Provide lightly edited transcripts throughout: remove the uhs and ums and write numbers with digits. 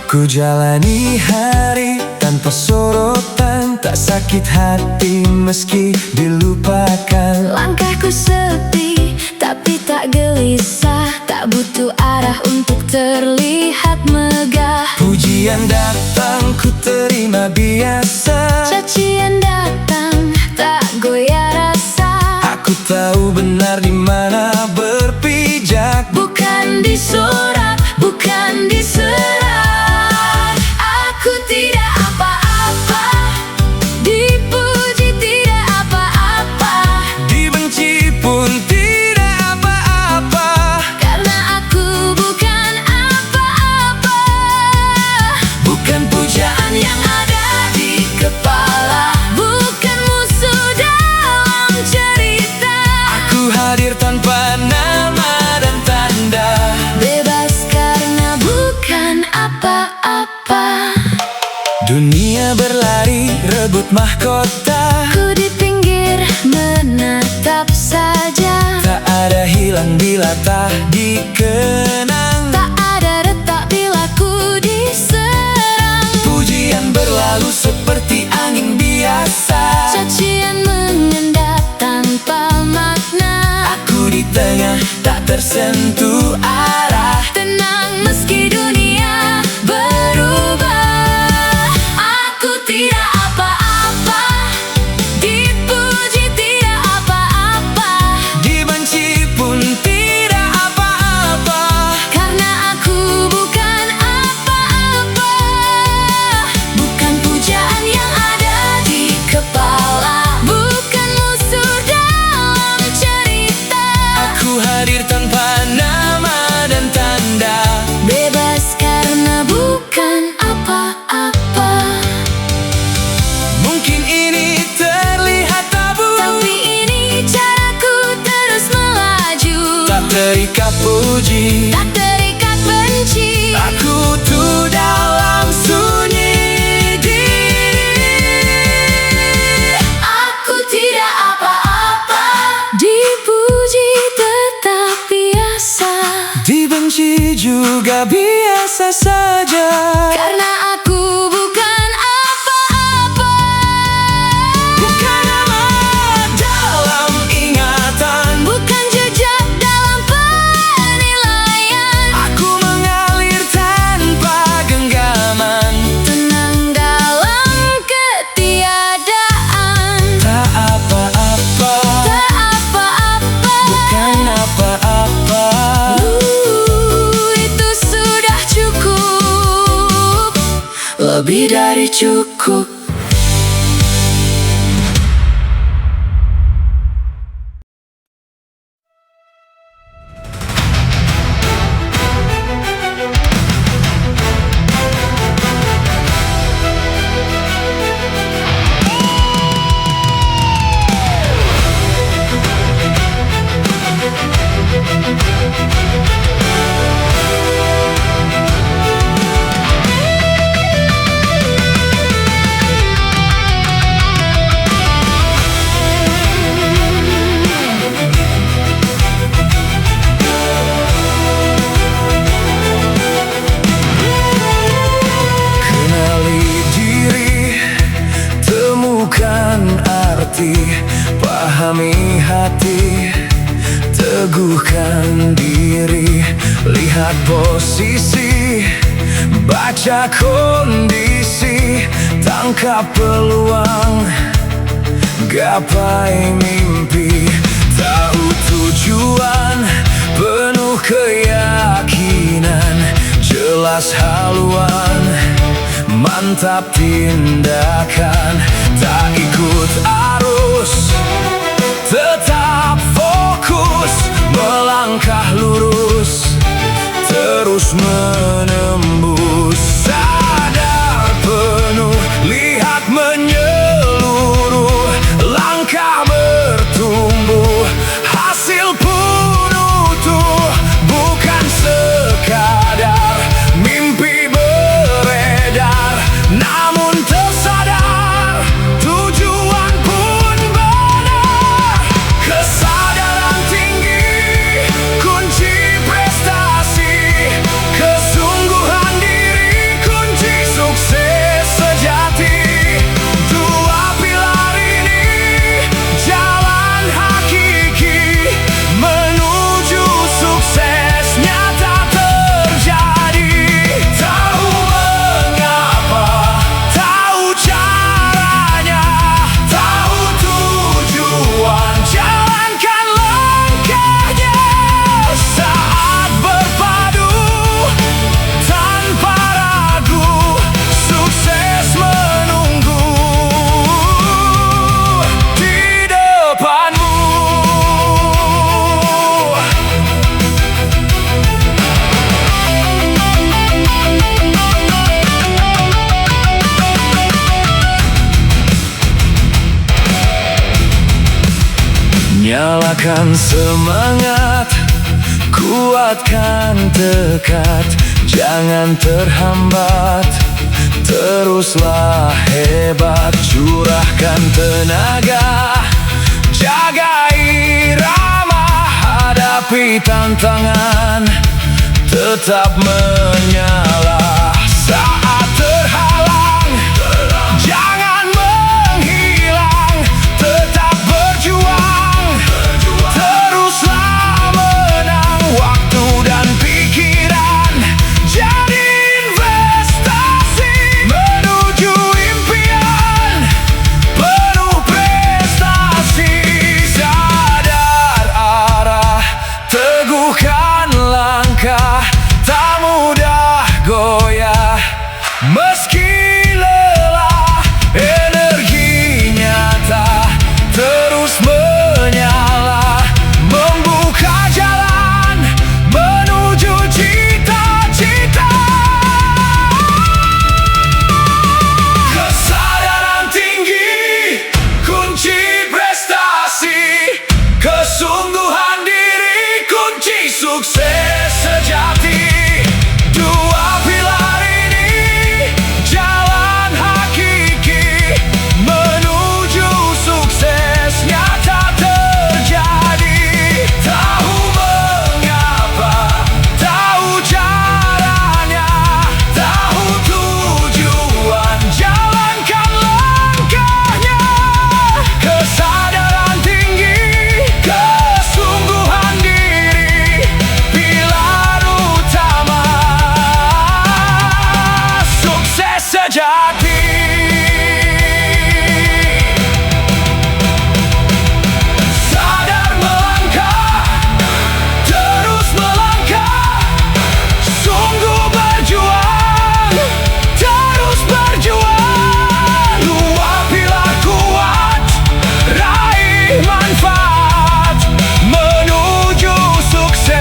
Ku jalani hari tanpa sorotan, tak sakit hati meski dilupakan. Langkahku sepi tapi tak gelisah, tak butuh arah untuk terlihat megah. Pujian datang ku terima biasa, Cacian datang tak goyah rasa. aku tahu benar di mana berpijak, Bukan disorak, bukan diserak. Aku tidak apa-apa, dipuji tidak apa-apa, dibenci pun tidak apa-apa. karena aku bukan apa-apa. Bukan pujaan yang ada di kepala, Bukan musuh dalam cerita. aku hadir tanpa nama dan tanda. Bebas karena bukan apa-apa. Dunia berlari rebut mahkota, Ku di pinggir menatap saja. tak ada hilang bila tak dikenang. Tak ada retak bila ku diserang. Pujian berlalu seperti angin biasa, Cacian mengendap tanpa makna. aku di tengah tak tersentuh arah. Tenang meski dunia berubah. Aku tidak apa-apa, dipuji tidak apa-apa, Dibenci pun tidak apa-apa. karena aku bukan apa-apa. Bukan pujaan yang ada di kepala, bukan musuh dalam cerita. Aku hadir tanpa nama dan tanda. Bebas karena bukan apa-apa. Mungkin ini terlihat tabu, Tapi ini caraku terus melaju, tak terikat puji, tak terikat benci. aku tuh dalam sunyi diri. Aku tidak apa-apa, dipuji tetap biasa, Dibenci juga biasa saja, karena aku bukan apa-apa. bukan nama dalam ingatan, Bukan jejak dalam penilaian. aku mengalir tanpa genggaman. Tenang dalam ketiadaan. Tak apa-apa, Tak apa-apa, bukan apa-apa. itu sudah cukup, lebih dari cukup. Kenali diri, temukan arti, pahami hati, teguhkan diri. Lihat posisi, baca kondisi, tangkap peluang, gapai mimpi. Tahu tujuan, penuh keyakinan, jelas haluan, mantap tindakan. Tak ikut arus, tetap fokus, melangkah lurus, terus menembus. Sadar penuh, lihat menyeluruh, langkah bertumbuh, hasil pun utuh. Bukan sekadar mimpi beredar, Curahkan semangat, kuatkan tekad, jangan terhambat, teruslah hebat. Curahkan tenaga, jaga irama, hadapi tantangan, tetap menyala. Saat terhalang, jangan menghilang, tetap berjuang, teruslah menang. Waktu dan pikiran jadi investasi menuju impian penuh prestasi. Sadar arah, teguhkan langkah, tak mudah goyah meski lelah. Energi nyata terus menyala, membuka jalan menuju cita-cita. Kesadaran tinggi kunci prestasi, kesungguhan diri kunci sukses sejati. Dua pilar ini jalan hakiki menuju sukses nyata terjadi. Tahu mengapa, tahu caranya, tahu tujuan, jalankan langkahnya. Kesadaran tinggi, kesungguhan diri, pilar utama sukses sejati. Sadar melangkah, terus melangkah, sungguh berjuang, terus berjuang. Dua pilar kuat, raih manfaat menuju sukses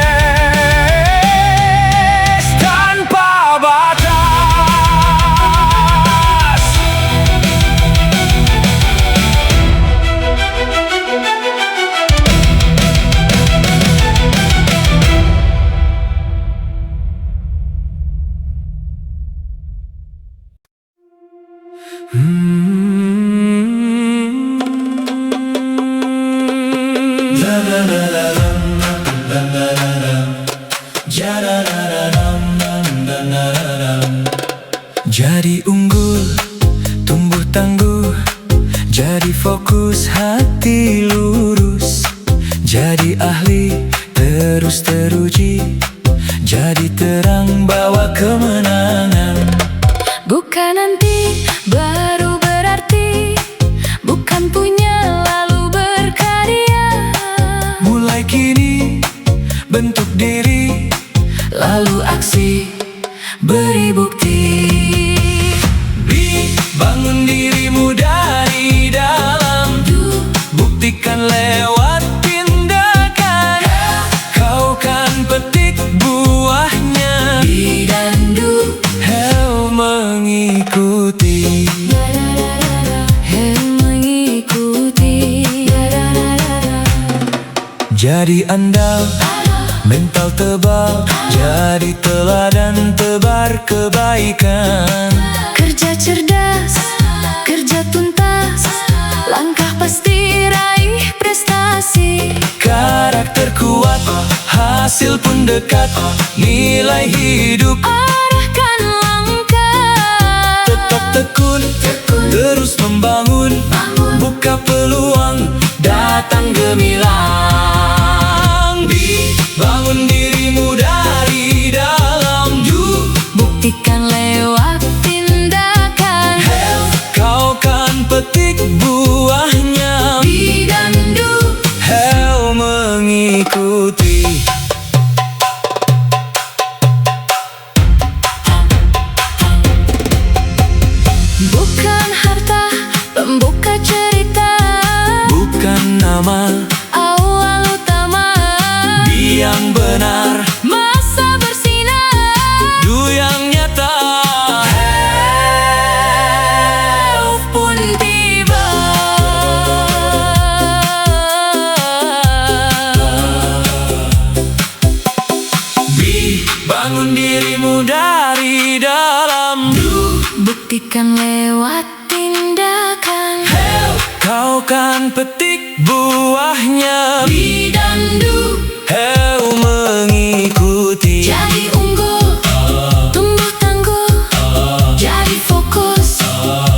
tanpa batas. Jadi unggul, tumbuh tangguh, jadi fokus, hati lurus, jadi ahli, terus teruji, jadi terang, bawa kemenangan. Bukan nanti baru berarti, bukan punya lalu berkarya. Mulai kini bentuk diri, Lalu aksi, beri bukti. bangun dirimu dari dalam, buktikan lewat tindakan. Kau kan petik buahnya, Di dan du, Hel mengikuti. mengikuti. Jadi andal, mental tebal, jadi teladan, tebar kebaikan. Kerja cerdas, kerja tuntas, langkah pasti raih prestasi. Karakter kuat, hasil pun dekat, nilai hidup Arahkan langkah, tetap tekun, terus membangun, buka peluang, datang gemilang. Bangun dirimu dari dalam, buktikan lewat tindakan. kau kan petik buahnya. Di dan du, Hel mengikuti. bukan harta pembuka cerita, Bukan nama, awal Bangun dirimu dari dalam. Buktikan lewat tindakan. Kau kan petik buahnya. Bidandu Mengikuti. jadi unggul, tumbuh tangguh, jadi fokus,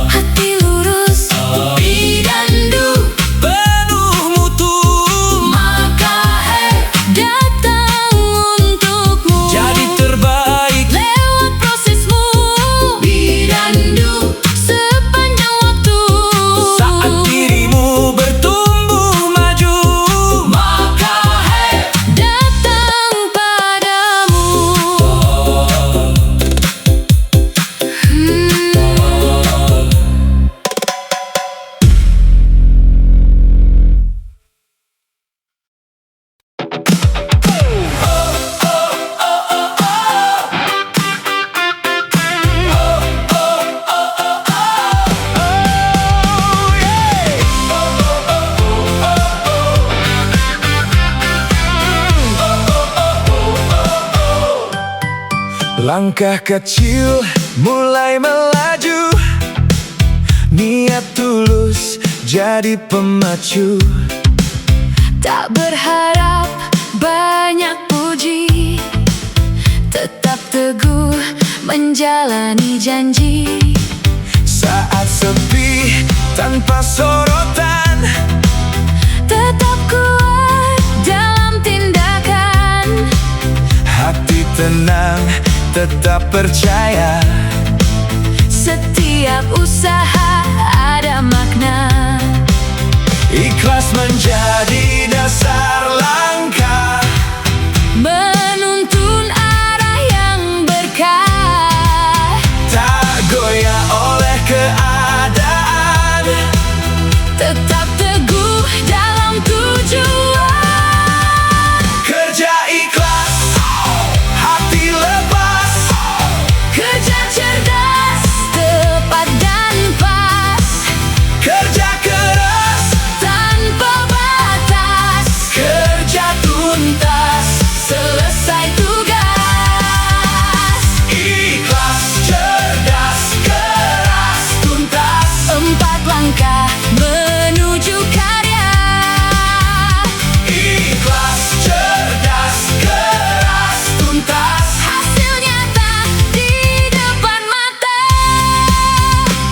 hati lurus. Bidandu Penuh mutu. maka datang untukmu. Jadi terbaik. Lewat prosesmu. Bidandu sepanjang waktu. Saat dirimu bertumbuh maju, Maka datang padamu. langkah kecil mulai melaju. Niat tulus jadi pemacu. Tak berharap banyak puji, tetap teguh menjalani janji. Saat sepi tanpa sorotan, Tetap kuat dalam tindakan. hati tenang tetap percaya. Setiap usaha ada makna. Ikhlas menjadi dasar langkah, Menuntun arah yang berkah. tak goyah oleh keadaan. Tetap teguh dalam tujuan. Kerja ikhlas, hati lepas. Kerja cerdas, tepat dan pas. Kerja keras, Tanpa batas. kerja tuntas. Selesai tugas. Ikhlas, cerdas, keras, tuntas. 4 langkah menuju karya. Ikhlas, cerdas, keras, tuntas. Hasil nyata di depan mata.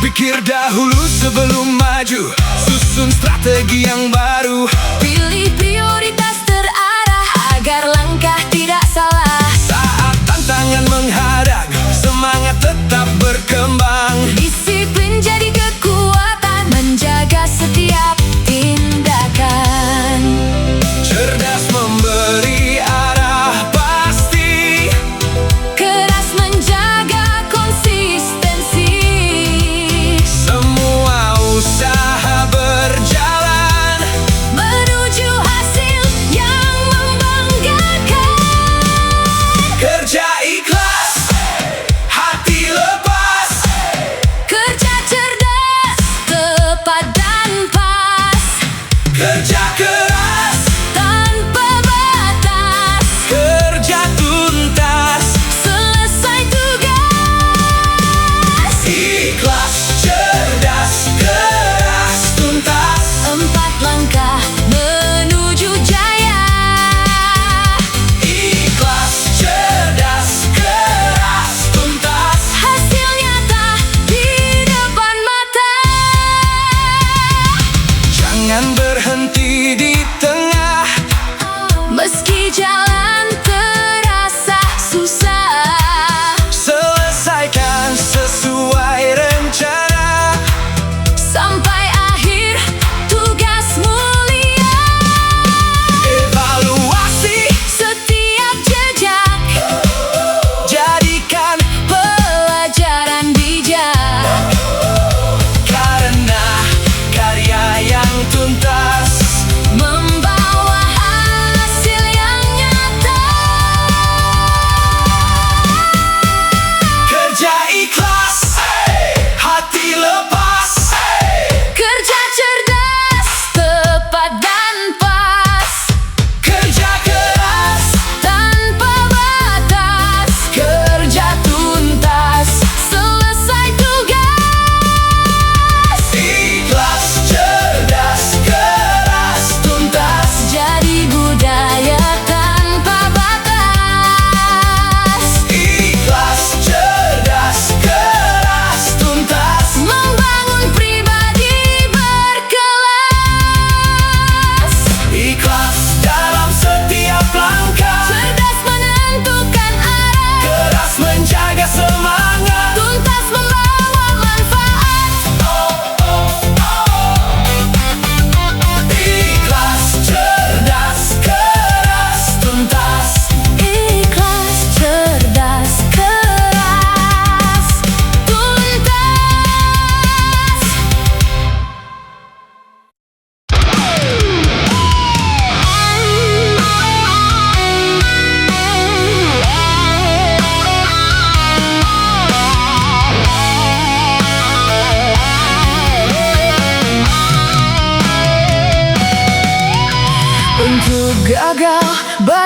Pikir dahulu sebelum maju, susun strategi yang baru. Pilih prioritas terarah agar langkah tidak salah. Saat tantangan menghadang, semangat tetap berkembang. Disiplin jadi kekuatan, menjaga setiap tindakan. Cerdas memberi arah pasti. Keras menjaga konsistensi. Semua usaha berjalan Menuju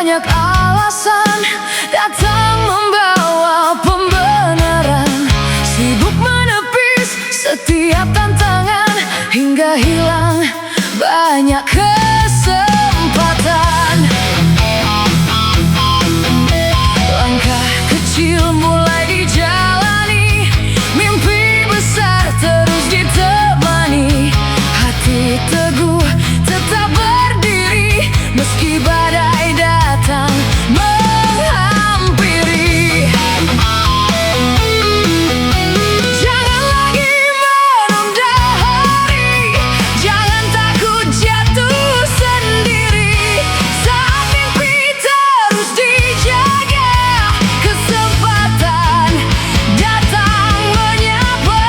banyak alasan datang membawa pembenaran, sibuk menepis setiap tantangan hingga hilang banyak kesempatan. Langkah kecil mulai dijalani, mimpi besar terus ditemani, hati teguh tetap berdiri meski badai datang menghampiri. Jangan lagi menunda hari, jangan takut jatuh sendiri. Saat mimpi terus dijaga, kesempatan datang menyapa.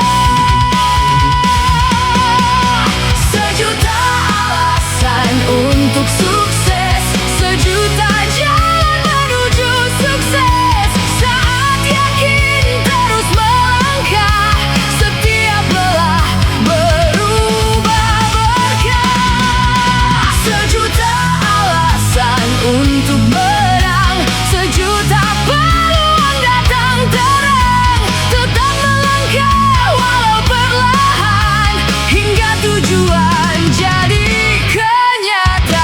Sejuta alasan untuk sukses, sejuta jalan menuju sukses. Saat yakin terus melangkah, setiap lelah berubah berkah. Sejuta alasan untuk menang, sejuta peluang datang terang. Tetap melangkah walau perlahan, hingga tujuan jadi kenyataan.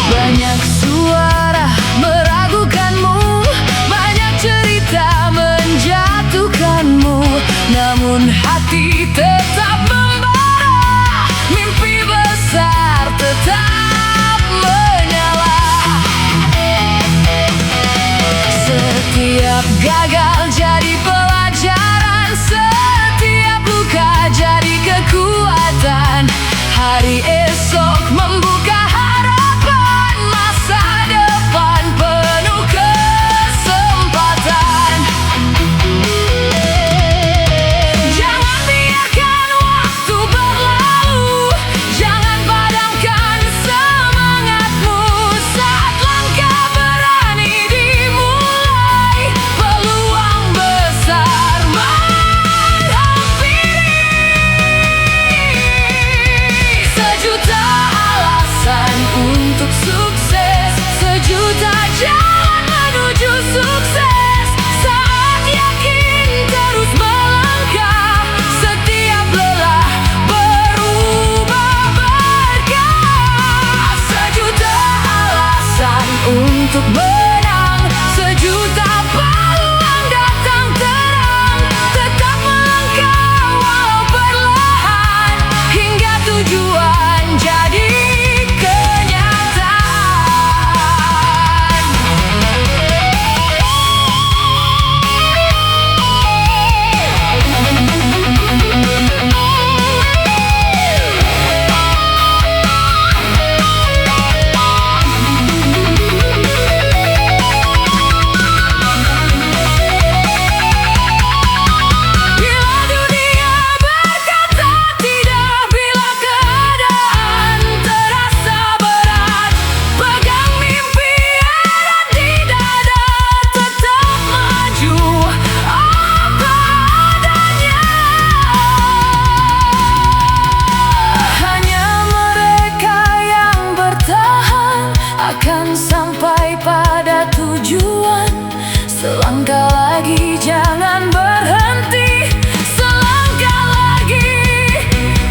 Banyak suara meragukanmu, banyak cerita menjatuhkanmu, namun hati tetap membara, mimpi besar tetap menyala. Setiap gagal jadi pelajaran, setiap luka jadi kekuatan. Hari esok membuka harapan, masa depan penuh kesempatan. Jangan biarkan waktu berlalu, jangan padamkan semangatmu. Saat langkah berani dimulai, peluang besar menghampiri. Sejuta alasan untuk sukses, sejuta jalan menuju sukses. Saat yakin terus melangkah, setiap lelah berubah berkah. Sejuta alasan untuk menang, sejuta peluang datang terang. Tetap melangkah walau perlahan, hingga tujuan jadi kenyataan. Bila dunia berkata tidak, bila keadaan terasa berat, pegang mimpi erat di dada, tetap maju apa adanya. Hanya mereka yang bertahan akan sampai pada tujuan. Selangkah lagi jangan berhenti, selangkah lagi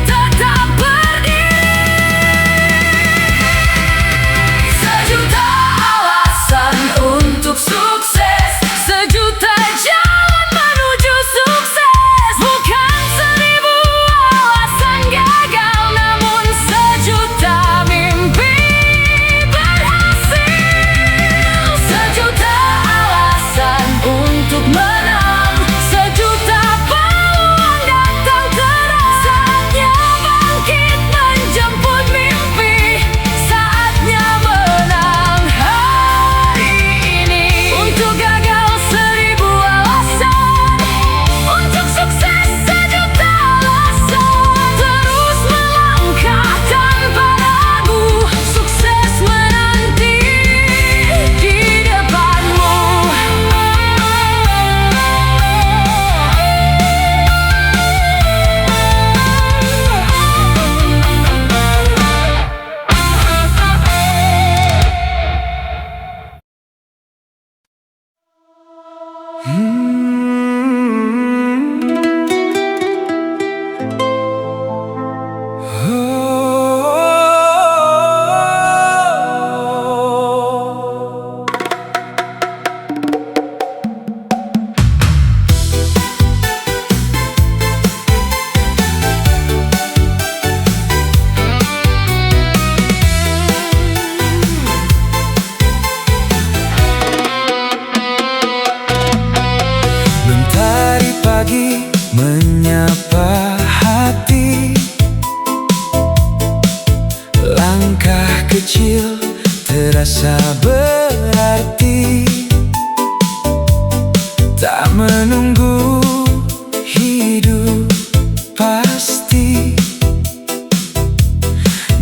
tetap berdiri. Sejuta alasan untuk sukses, sejuta jalan menuju sukses. Bukan 1000 alasan gagal, namun sejuta mimpi berhasil. Sejuta alasan untuk menang, sejuta Mentari pagi menyapa hati, langkah kecil terasa berarti. Tak menunggu hidup pasti,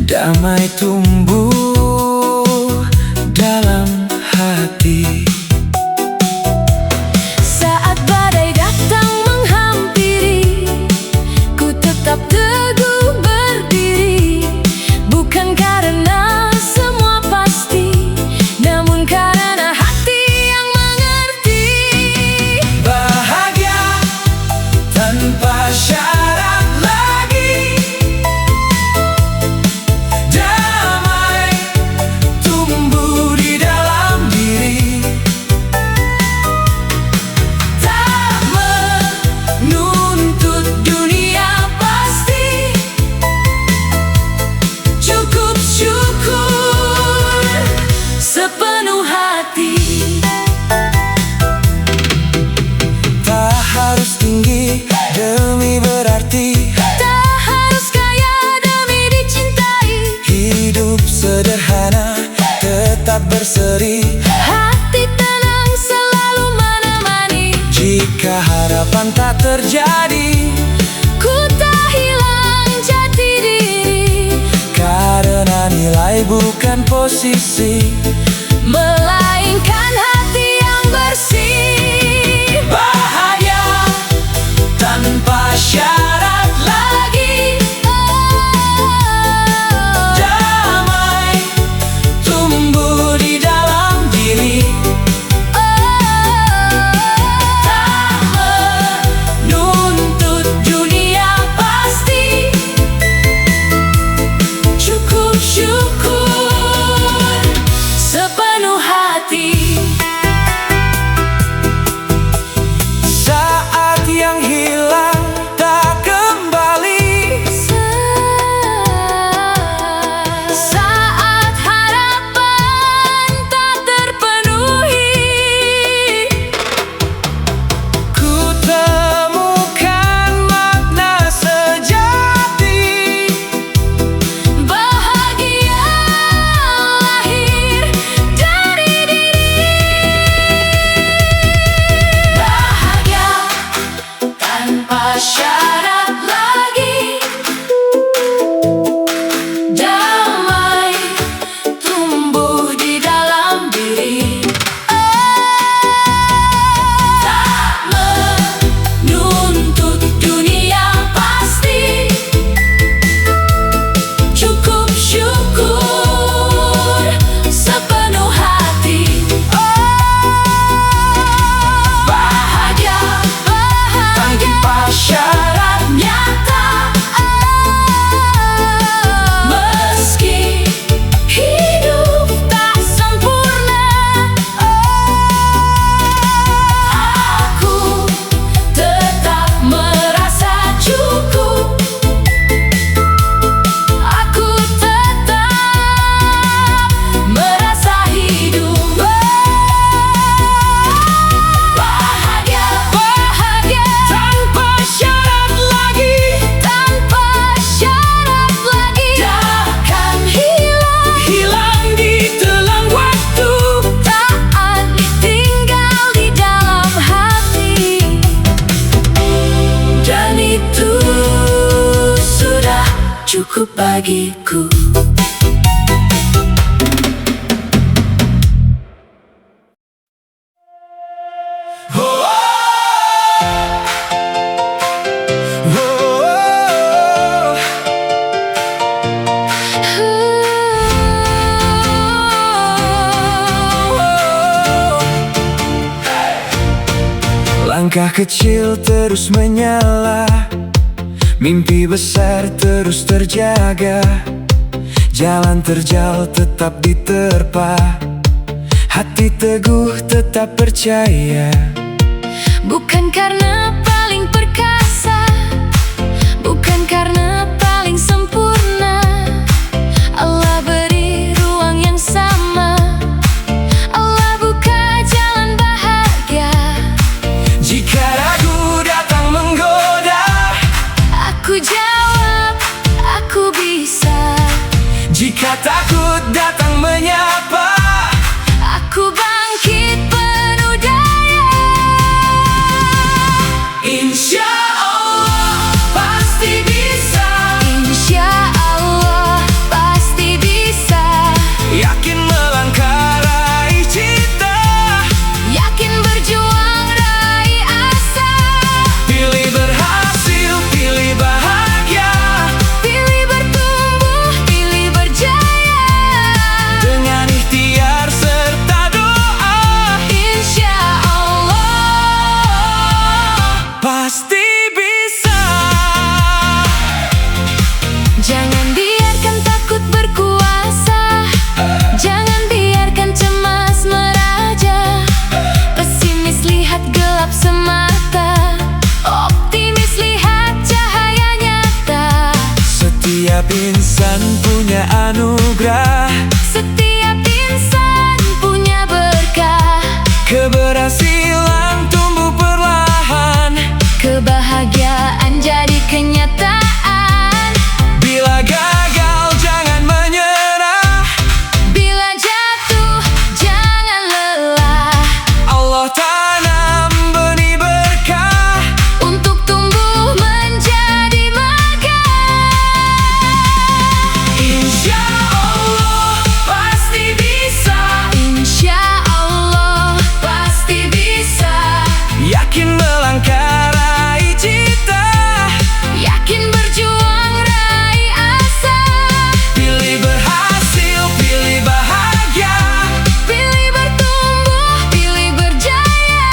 damai tumbuh dalam hati. Saat badai datang menghampiri, ku tetap teguh berdiri. Bukan karena semua pasti, namun karena hati yang mengerti. Bahagia tanpa syarat lagi, damai tumbuh di dalam diri. Tak menuntut dunia pasti, cukup syukur Sepenuh hati, tak harus tinggi demi berarti, tak harus kaya demi dicintai. hidup sederhana tetap berseri. Hati tenang selalu menemani. Jika harapan tak terjadi, Ku tak hilang jati diri, karena nilai bukan posisi, melainkan hati yang bersih. bahagia tanpa syarat lagi, damai tumbuh di dalam diri. Tak menuntut dunia pasti, Cukup syukur sepenuh hati. saat yang hilang tak kembali, Saat harapan tak terpenuhi, ku temukan makna sejati. bahagia lahir dari diri. Bahagia tanpa syarat lagi, damai tumbuh di dalam diri. Tak menuntut dunia pasti, cukup syukur sepenuh hati. Bahagia, bahagia Tanpa syarat nyata, meski hidup tak sempurna. Aku tetap merasa cukup. Aku tetap merasa hidup. Bahagia, bahagia tanpa syarat lagi, tanpa syarat lagi. Takkan hilang, hilang di telan waktu. tak tinggal di dalam hati. Dan itu sudah cukup bagiku. Langkah kecil terus menyala, mimpi besar terus terjaga. Jalan terjal tetap diterpa, hati teguh tetap percaya. Bukan karena paling perkasa, bukan karena paling sempurna, Allah beri ruang yang sama, Allah buka jalan bahagia. Jika ragu datang menggoda, Aku jawab, aku bisa. jika takut datang menyapa, Aku bangkit penuh daya. insya Allah pasti bisa. Insya Allah pasti bisa. Yakin melangkah raih cita, Yakin berjuang raih asa. pilih berhasil, pilih bahagia, Pilih bertumbuh, pilih berjaya. dengan ikhtiar serta doa, Insya Allah pasti bisa. jangan biarkan takut berkuasa, jangan biarkan cemas meraja. Pesimis lihat gelap semata, optimis lihat cahaya nyata. Setiap insan punya anugerah, Setiap insan punya berkah. keberhasilan tumbuh perlahan. Kebahagiaan jadi kenyataan. Bila gagal jangan menyerah, Bila jatuh jangan lelah. Allah tanam benih berkah, Untuk tumbuh menjadi megah. insya Allah pasti bisa. Insya Allah pasti bisa. Yakin melangkah raih cita, Yakin berjuang raih asa. pilih berhasil, pilih bahagia, Pilih bertumbuh, pilih berjaya.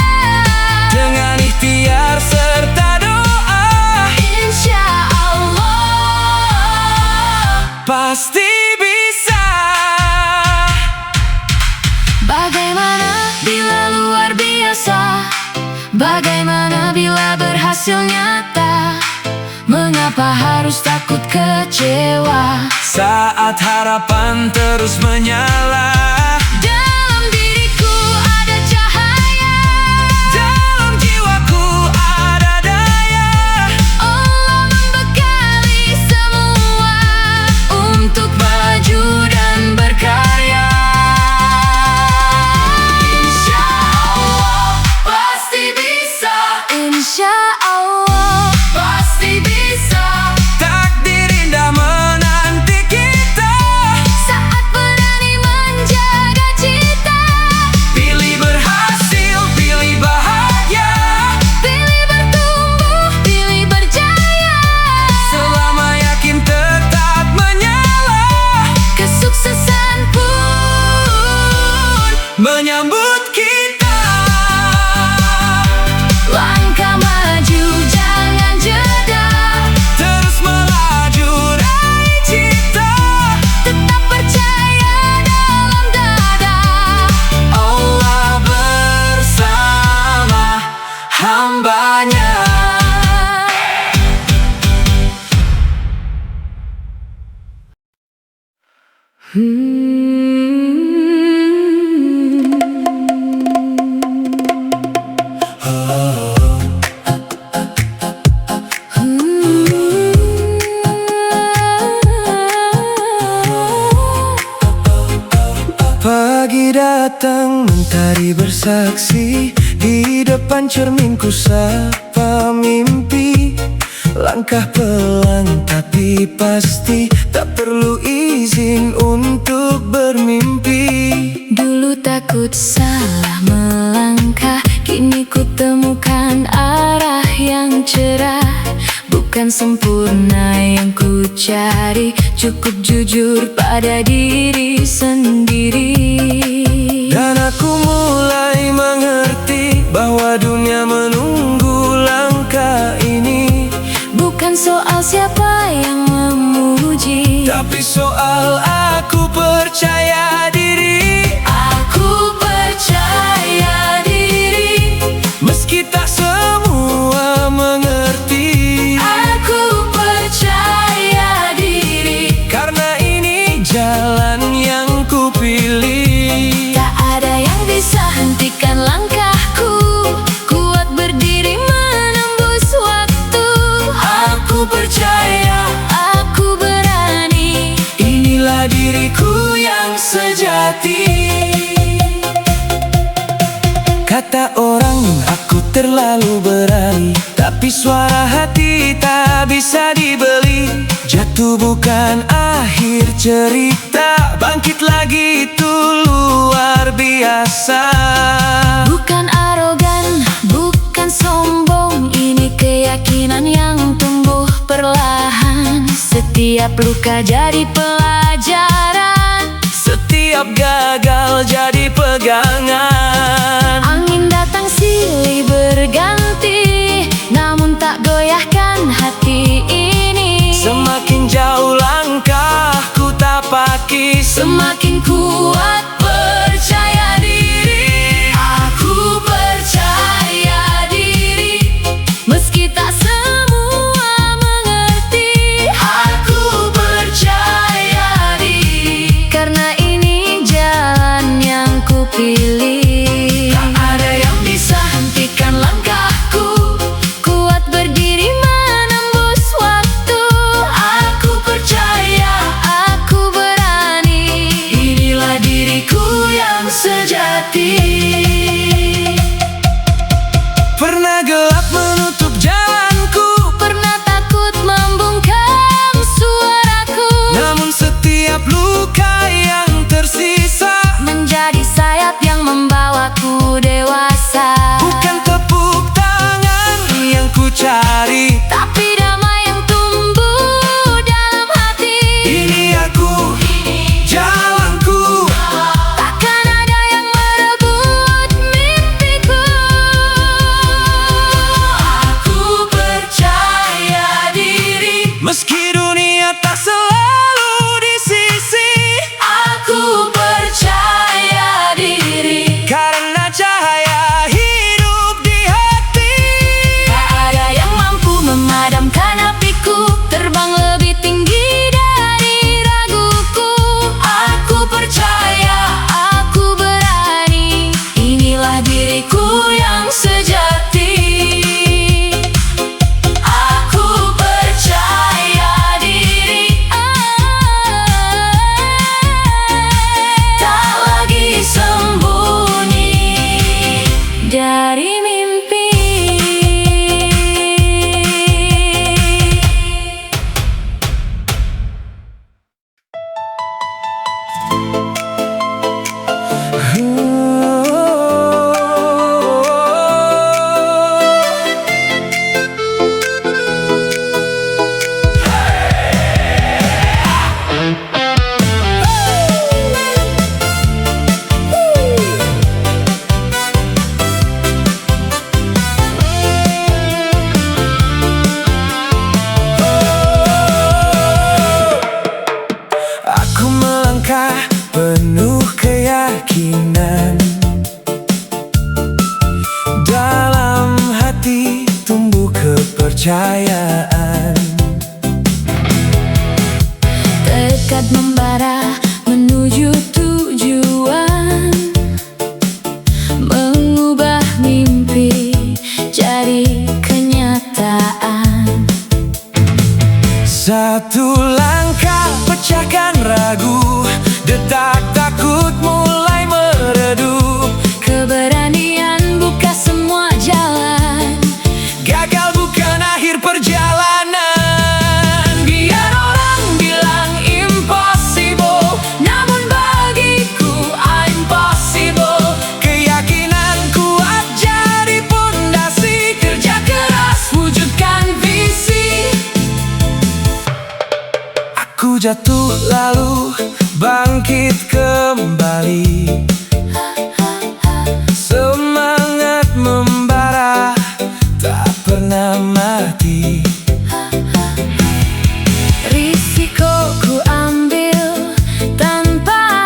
dengan ikhtiar serta doa, Insya Allah pasti bisa. bagaimana bila luar biasa? Bagaimana bila berhasil nyata? Mengapa harus takut kecewa? Saat harapan terus menyala, Dalam diriku ada cahaya, dalam jiwaku ada daya. Allah membekali semua untuk maju dan berkarya. Insya Allah pasti bisa, Insya Allah pasti bisa. Takdir indah menanti kita, saat berani menjaga cita. pilih berhasil, pilih bahagia, Pilih bertumbuh, pilih berjaya. selama yakin tetap menyala, Kesuksesan pun menyambut kita. langkah maju jangan jeda. Terus melaju raih cita, Tetap percaya dalam dada. Allah bersama hambanya. Pagi datang mentari bersaksi, di depan cerminku sapa mimpi. Langkah pelan tapi pasti, tak perlu izin untuk bermimpi. Dulu takut salah melangkah, kini ku temukan arah yang cerah. Bukan sempurna yang ku cari, cukup jujur pada diri sendiri. Dan aku mulai mengerti bahwa dunia menunggu percaya diri. Aku percaya diri, Meski tak semua mengerti. aku percaya diri, Karena ini jalan yang ku pilih. tak ada yang bisa hentikan langkahku. Kuat berdiri menembus waktu. Aku percaya, Aku berani. inilah diriku yang sejati. Kata orang aku terlalu berani, tapi suara hati tak bisa dibeli. Jatuh bukan akhir cerita, bangkit lagi itu luar biasa. Bukan arogan, bukan sombong, ini keyakinan yang tumbuh perlahan. Setiap luka jadi pelajaran, Setiap gagal jadi pegangan. angin datang silih berganti, namun tak goyahkan hati ini. Semakin jauh langkahku tapaki, Semakin kuat percaya diri. Aku percaya diri, meski tak semua mengerti. Aku percaya diri, karena ini jalan yang ku pilih. tak ada yang Bisa hentikan langkahku, kuat berdiri menembus waktu. Aku percaya, aku berani, inilah diriku yang sejati. Pernah gelap menutup jalanku, Pernah takut membungkam suaraku, namun setiap luka yang tersisa menjadi sayap yang membawaku dewasa. bukan tepuk tangan yang ku cari. Tapi damai yang tumbuh dalam hati. Ini aku, jalanku. Takkan ada yang merebut mimpiku. Aku percaya diri, Meski dunia tak selalu di sisi, aku percaya diri. karena cahaya hidup di hati. Tak ada yang mampu memadamkan apiku, terbang lebih tinggi dari raguku. Aku percaya, aku berani, inilah diriku yang sejati. Aku percaya diri, tak lagi sembunyi dari mimpi. Aku melangkah penuh keyakinan, dalam hati tumbuh kepercayaan. Tekad membara menuju tujuan, mengubah mimpi jadi kenyataan. Satu langkah pecahkan ragu, detak takut mulai meredup. Keberanian buka semua jalan, Gagal bukan akhir perjalanan. Biar orang bilang impossible, namun bagiku impossible. keyakinan kuat jadi pondasi. Kerja keras wujudkan visi. Aku jatuh lalu bangkit kembali, semangat membara tak pernah mati. Risiko ku ambil tanpa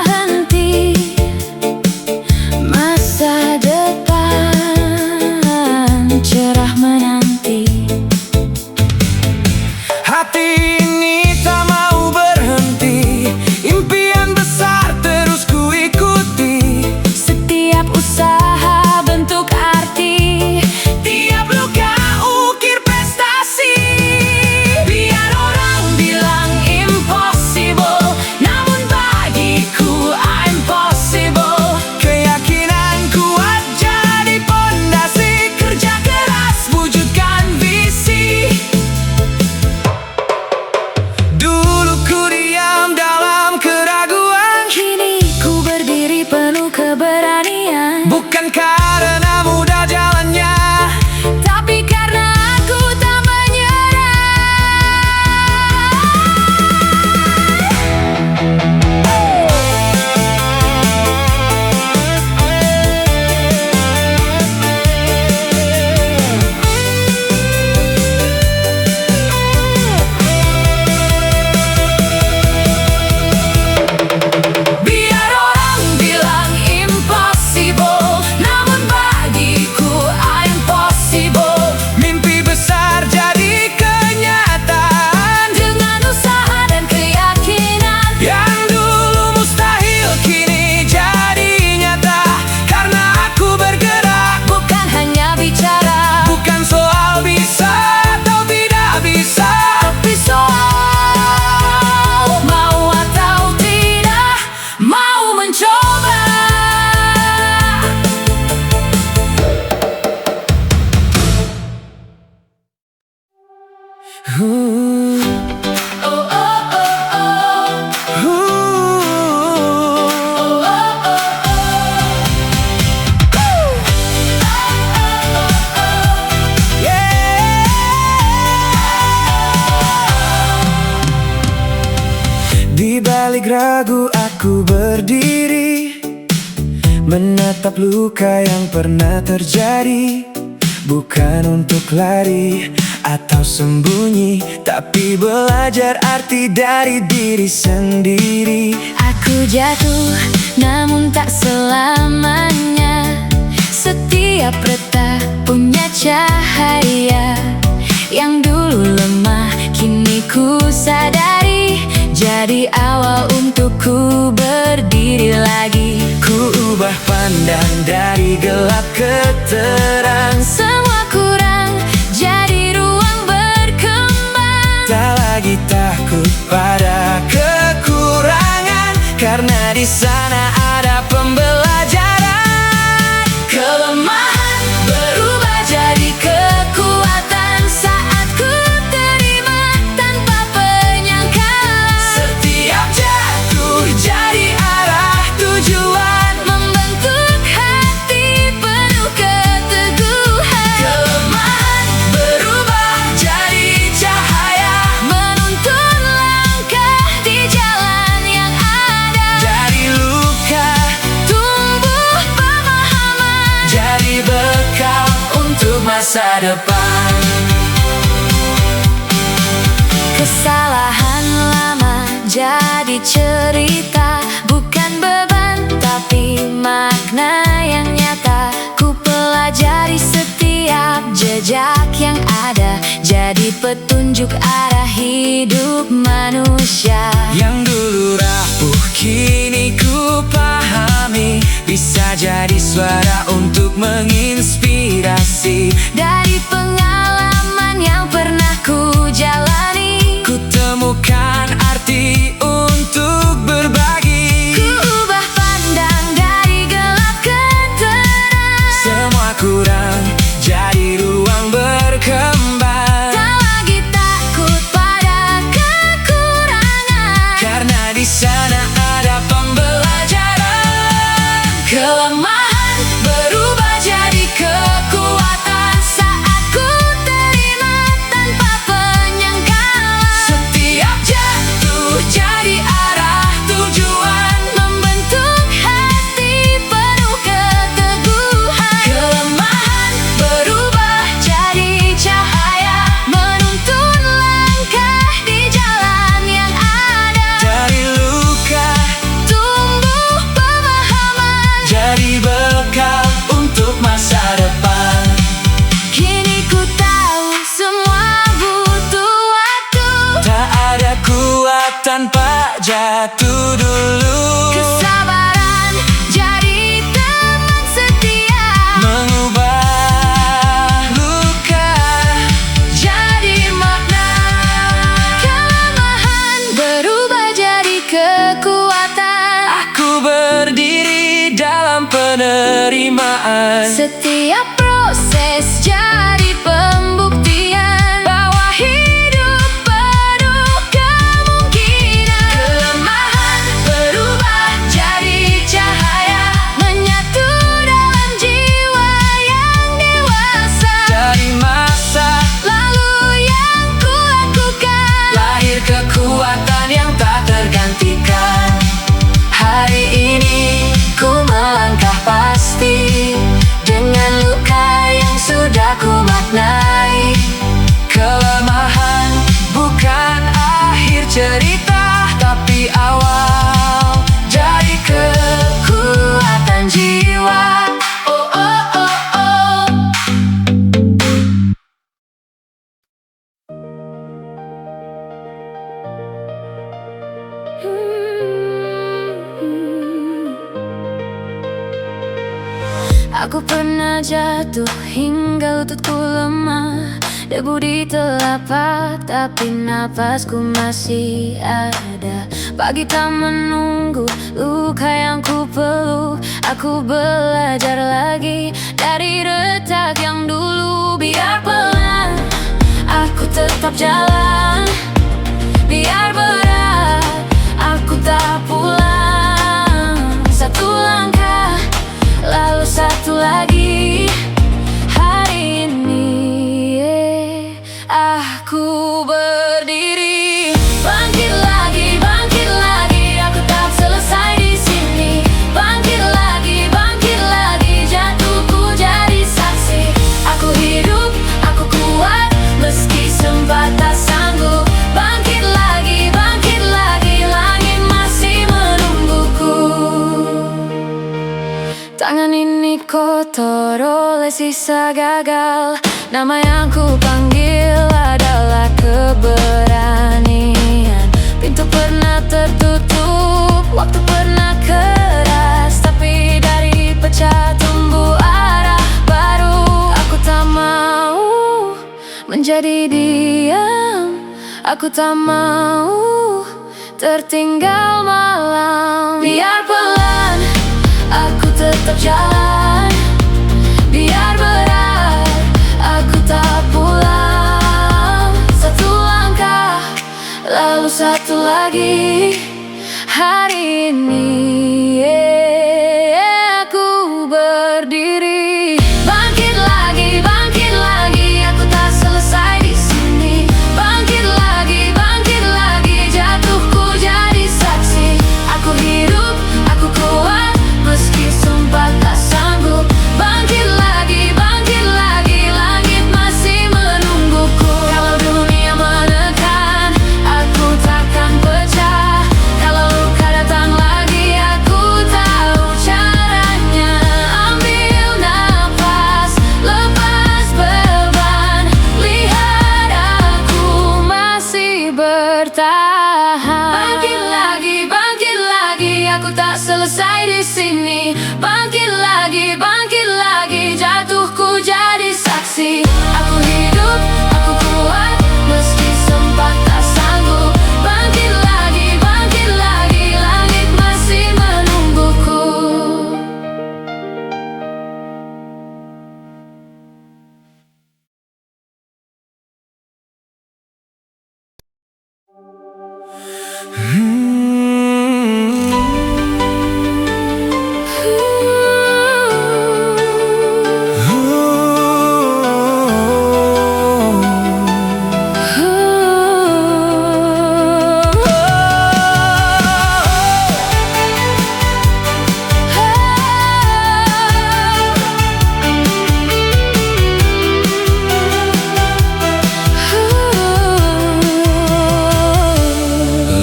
Bukan karena mudah jalannya, tapi karena aku tak menyerah. biar orang bilang impossible, namun bagiku I'm possible. Mimpi besar jadi kenyataan Dengan usaha dan keyakinan, yang dulu mustahil kini jadi nyata. Karena aku bergerak, bukan hanya bicara, bukan soal bisa atau tidak bisa, tapi soal mau atau tidak, mau mencoba. Oh, oh, oh, oh. Di balik ragu aku berdiri, menatap luka yang pernah terjadi. Bukan untuk lari atau sembunyi, tapi belajar arti dari diri sendiri. Aku jatuh, namun tak selamanya. Setiap retak punya cahaya. Yang dulu lemah, kini ku sadari, jadi awal untuk ku berdiri lagi. Ku ubah pandang dari gelap ke terang. Semua kurang, jadi ruang berkembang. Tak lagi takut pada kekurangan, karena di sana ada pembelajaran. Kelemahan berubah jadi kekuatan saat ku terima tanpa penyangkalan. Setiap jatuh jadi arah tujuan, Membentuk hati penuh keteguhan. kelemahan berubah jadi cahaya, Menuntun langkah di jalan yang ada. dari luka Tumbuh pemahaman, jadi bekal untuk masa depan. kesalahan lama jadi cerita. Bukan beban, tapi makna yang nyata. Ku pelajari setiap jejak yang ada, jadi petunjuk arah hidup manusia. Yang dulu rapuh kini ku pahami, bisa jadi suara untuk menginspirasi. Dari pengalaman yang pernah ku jalani, Ku temukan arti untuk berbagi. ku ubah pandang dari gelap ke terang. Semua kurang jadi ruang berkembang, Tak lagi takut pada kekurangan, karena di sana ada pembelajaran. Kelemahan berubah jadi kekuatan saat ku terima tanpa penyangkalan. Setiap jatuh jadi arah tujuan, membentuk hati penuh keteguhan. kelemahan berubah Jadi cahaya, menuntun langkah di jalan yang ada. dari luka Tumbuh pemahaman, jadi bekal untuk masa depan. kini ku tahu semua butuh waktu. Tak ada kuat tanpa jatuh dulu. Kesabaran jadi teman setia, Mengubah luka jadi makna. Kelemahan berubah jadi kekuatan. aku berdiri dalam penerimaan. Setiap proses jadi pembuktian bahwa hidup penuh kemungkinan. Kelemahan berubah jadi cahaya, menyatu dalam Aku pernah jatuh hingga lututku lemah, debu di telapak, tapi napasku masih ada. Pagi tak menunggu, luka yang ku peluk. Aku belajar lagi dari retak yang dulu. Biar pelan, aku tetap jalan. Biar berat, aku tak pulang. Satu langkah, lalu satu lagi. Hari ini aku berdiri. Bangkit lagi, bangkit lagi. Aku tak selesai di sini. Bangkit lagi, jatuhku jadi saksi. Aku hidup, aku kuat, meski sempat tak sanggup. Bangkit lagi, langit masih menungguku. Tangan ini kotor oleh sisa gagal. Nama yang ku panggil adalah keberanian. Pintu pernah tertutup, waktu pernah keras, tapi dari pecah tumbuh arah baru. Aku tak mau menjadi diam, aku tak mau tertinggal malam. Biar pelan, aku tetap jalan. Biar berat, aku tak pulang. Satu langkah, lalu satu lagi. Hari ini aku berdiri. Bangkit lagi, aku tak selesai di sini. Bangkit lagi, jatuhku jadi saksi. Aku hidup, aku kuat, meski sempat tak sanggup. Bangkit lagi, langit masih menungguku. Kalau dunia menekan, aku takkan pecah. Kalau luka datang lagi, aku tahu caranya. Ambil nafas, lepas beban. Lihat aku masih bertahan. Bangkit lagi, aku tak selesai di sini. Bangkit lagi, jatuhku jadi saksi. Aku hidup, aku kuat, meski sempat tak sanggup. Bangkit lagi, langit masih menungguku.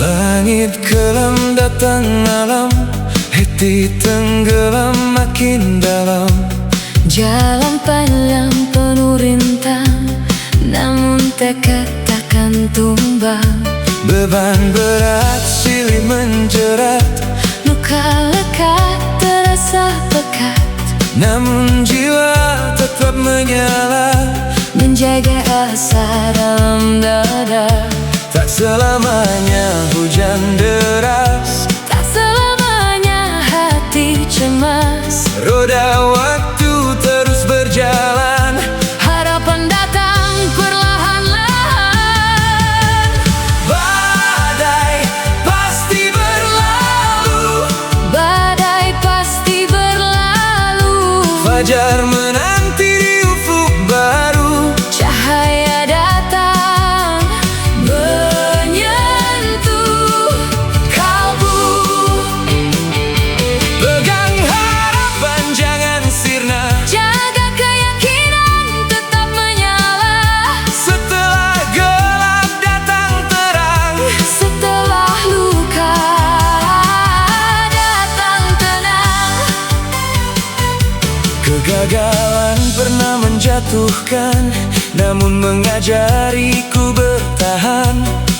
Langit kelam datang malam, hati tenggelam makin dalam. Jalan panjang penuh rintang, namun tekad takkan tumbang. Beban berat silih menjerat, Luka lekat terasa pekat, namun jiwa tetap menyala. menjaga asa dalam dada. Tak selamanya hujan deras, Tak selamanya hati cemas. roda waktu terus berjalan. Harapan datang perlahan-lahan. Badai pasti berlalu, Badai pasti berlalu. fajar menanti di ufuk baru. Cahaya datang menyentuh kalbu. Pegang harapan jangan sirna, Jaga keyakinan tetap menyala. setelah gelap datang terang. Setelah luka datang tenang. Kegagalan pernah menjatuhkan, namun mengajariku bertahan.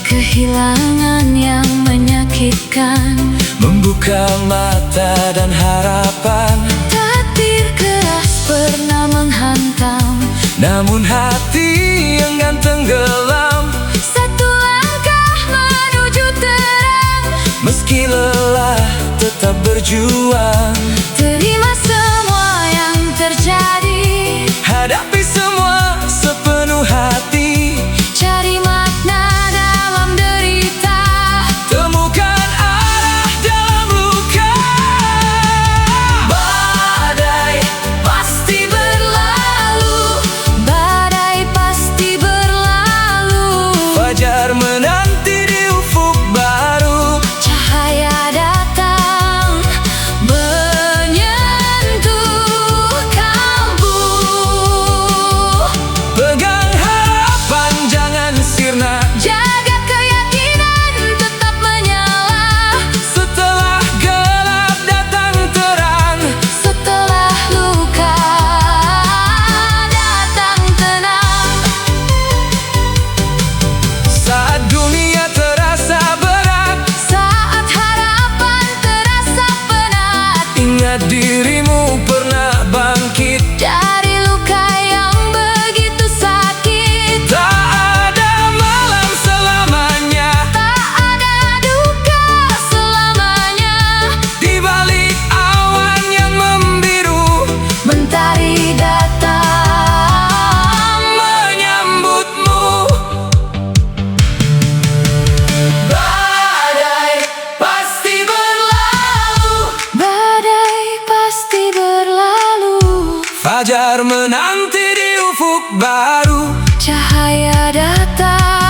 Kehilangan yang menyakitkan, Membuka mata dan harapan. takdir keras namun hati enggan tenggelam. Satu langkah menuju terang, Meski lelah tetap berjuang. terima semua yang terjadi, Hadapi semua sepenuh hati. cari makna dalam derita, Temukan arah dalam luka. Badai pasti berlalu, badai pasti berlalu. fajar menanti di ufuk baru. Cahaya datang menyentuh kalbu. Pegang harapan jangan sirna. Jaga keyakinan tetap menyala. Setelah gelap datang terang. Setelah luka datang tenang. Saat dunia terasa berat, Saat harapan terasa penat, ingat dirimu pernah bangkit. dari luka yang begitu sakit. Tak ada malam selamanya. Tak ada duka selamanya. Di balik awan yang membiru, Mentari datang menyambutmu. Badai pasti berlalu. badai pasti berlalu. Fajar menanti di ufuk baru. Cahaya datang